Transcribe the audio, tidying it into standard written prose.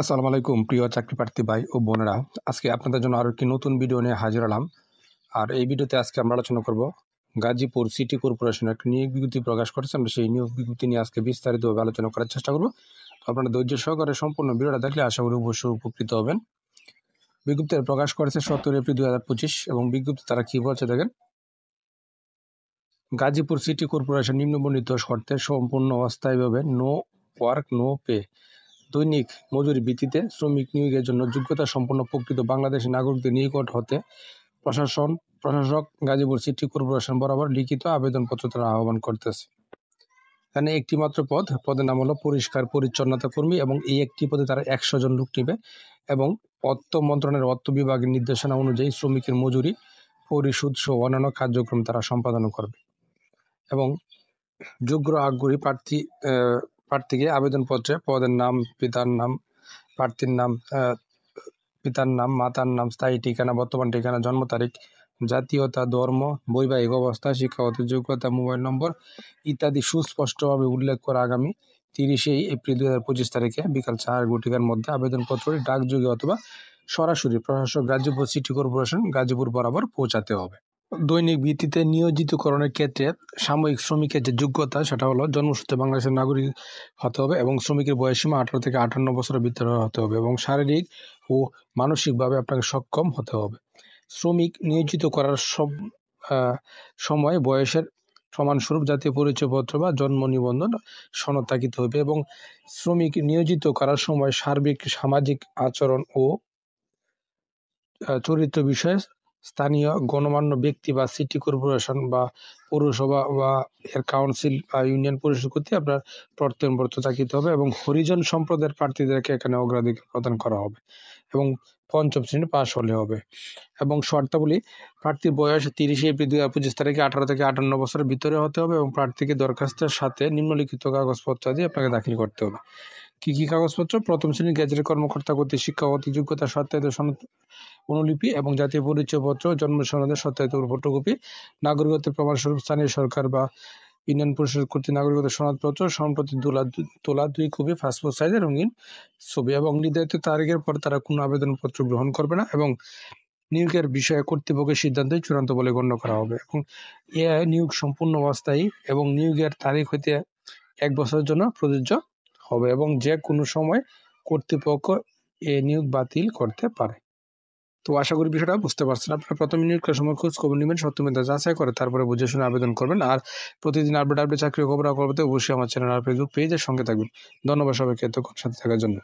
আসসালামু আলাইকুম প্রিয় চাকরি প্রার্থী ভাই ও বোনেরা। আজকে আপনাদের জন্য আরও একটি নতুন ভিডিও নিয়ে হাজির হলাম। আর এই ভিডিওতে আজকে আমরা আলোচনা করব গাজীপুর সিটি কর্পোরেশনের একটা নিয়োগ বিজ্ঞপ্তি প্রকাশ করেছে। আমরা সেই নিয়োগ বিজ্ঞপ্তি নিয়ে আজকে বিস্তারিতভাবে আলোচনা করার চেষ্টা করব। তো আপনারা ধৈর্য সহকারে সম্পূর্ণ ভিডিওটা দেখলে আশা করি অবশ্যই উপকৃত হবেন। বিজ্ঞপ্তি প্রকাশ করেছে 17 এপ্রিল 2025 এবং বিজ্ঞপ্তি তারা কী বলছে দেখেন। গাজীপুর সিটি কর্পোরেশন নিম্নবর্ণিত শর্তে সম্পূর্ণ অস্থায়ীভাবে নো ওয়ার্ক নো পে দৈনিক মজুরি ভিত্তিতে শ্রমিক নিয়োগের জন্য যোগ্যতা সম্পন্ন প্রকৃত বাংলাদেশি নাগরিকদের নিকট হতে প্রশাসক গাজীপুর সিটি কর্পোরেশন বরাবর লিখিত আবেদনপত্র তারা আহ্বান করতেছে। এখানে একটি মাত্র পদের নাম হলো পরিষ্কার পরিচ্ছন্নতা কর্মী এবং এই একটি পদে তারা 100 জন লোক নেবে এবং অর্থ মন্ত্রণালয়ের অর্থ বিভাগের নির্দেশনা অনুযায়ী শ্রমিকের মজুরি পরিশোধ সহ অন্যান্য কার্যক্রম তারা সম্পাদন করবে এবং যোগ্য আগ্রহী প্রার্থীকে আবেদনপত্রে পদের নাম, পিতার নাম, প্রার্থীর নাম, পিতার নাম, মাতার নাম, স্থায়ী ঠিকানা, বর্তমান ঠিকানা, জন্ম তারিখ, জাতীয়তা, ধর্ম, বৈবাহিক অবস্থা, শিক্ষাগত যোগ্যতা, মোবাইল নম্বর ইত্যাদি সুস্পষ্টভাবে উল্লেখ করে আগামী 30 এপ্রিল 2025 তারিখে বিকাল 4 মধ্যে আবেদনপত্রটি ডাকযোগে অথবা সরাসরি প্রশাসক গাজীপুর সিটি কর্পোরেশন গাজীপুর বরাবর পৌঁছাতে হবে। দৈনিক ভিত্তিতে নিয়োজিতকরণের ক্ষেত্রে সাময়িক শ্রমিকের যে যোগ্যতা সেটা হলো জন্মসূত্রে বাংলাদেশের নাগরিক হতে হবে এবং শ্রমিকের বয়সসীমা 18 থেকে 58 বছরের ভিতরে হতে হবে এবং শারীরিক ও মানসিকভাবে আপনাকে সক্ষম হতে হবে। শ্রমিক নিয়োজিত করার সময় বয়সের প্রমাণস্বরূপ জাতীয় পরিচয়পত্র বা জন্ম নিবন্ধন সনদ থাকিতে হবে এবং শ্রমিক নিয়োজিত করার সময় সার্বিক সামাজিক আচরণ ও চরিত্র বিষয়ে স্থানীয় গণমান্য ব্যক্তি বা সিটি কর্পোরেশন বা পৌরসভা বা এর কাউন্সিল বা ইউনিয়ন পরিষদ কর্তৃক আপনার প্রত্যয়নপত্র থাকিতে হবে এবং হরিজন সম্প্রদায়ের প্রার্থীদেরকে এখানে অগ্রাধিকার প্রদান করা হবে এবং 5ম শ্রেণী পাশ হলে হবে এবং শর্তাবলী প্রার্থীর বয়স 30 এপ্রিল 2025 তারিখে 18 থেকে 58 বছরের ভিতরে হতে হবে এবং প্রার্থীকে দরখাস্তের সাথে নিম্নলিখিত কাগজপত্র দিয়ে আপনাকে দাখিল করতে হবে। কী কী কাগজপত্র? 1ম শ্রেণীর গেজেটের কর্মকর্তা কর্তৃক শিক্ষাগত যোগ্যতা সত্যায়িত সনদ অনুলিপি এবং জাতীয় পরিচয়পত্র, জন্ম সনদের সত্যায়িত ফটোকপি, নাগরিকত্বের প্রমাণস্বরূপ স্থানীয় সরকার বা ইউনিয়ন পরিষদ কর্তৃক নাগরিকত্বের সনদপত্র, সম্প্রতি তোলা 2 কপি পাসপোর্ট সাইজের রঙিন ছবি এবং নির্ধারিত তারিখের পর তারা কোনো আবেদনপত্র গ্রহণ করবে না এবং নিয়োগের বিষয়ে কর্তৃপক্ষের সিদ্ধান্তই চূড়ান্ত বলে গণ্য করা হবে এবং এ নিয়োগ সম্পূর্ণ অস্থায়ী এবং নিয়োগের তারিখ হইতে 1 বছরের জন্য প্রযোজ্য হবে এবং যে কোনো সময় কর্তৃপক্ষ এ নিয়োগ বাতিল করতে পারে। তো আশা করি বিষয়টা বুঝতে পারছেন। আপনারা প্রথমে নিয়োগ করার সময় খোঁজ খবর নেবেন, সত্য মিথ্যা যাচাই করে তারপরে বুঝে শুনে আবেদন করবেন। আর প্রতিদিন আপডেট চাকরি খবর অবশ্যই আমার চ্যানেল আর ফেসবুক পেজের সঙ্গে থাকবেন। ধন্যবাদ সবাইকে এতক্ষণ সাথে থাকার জন্য।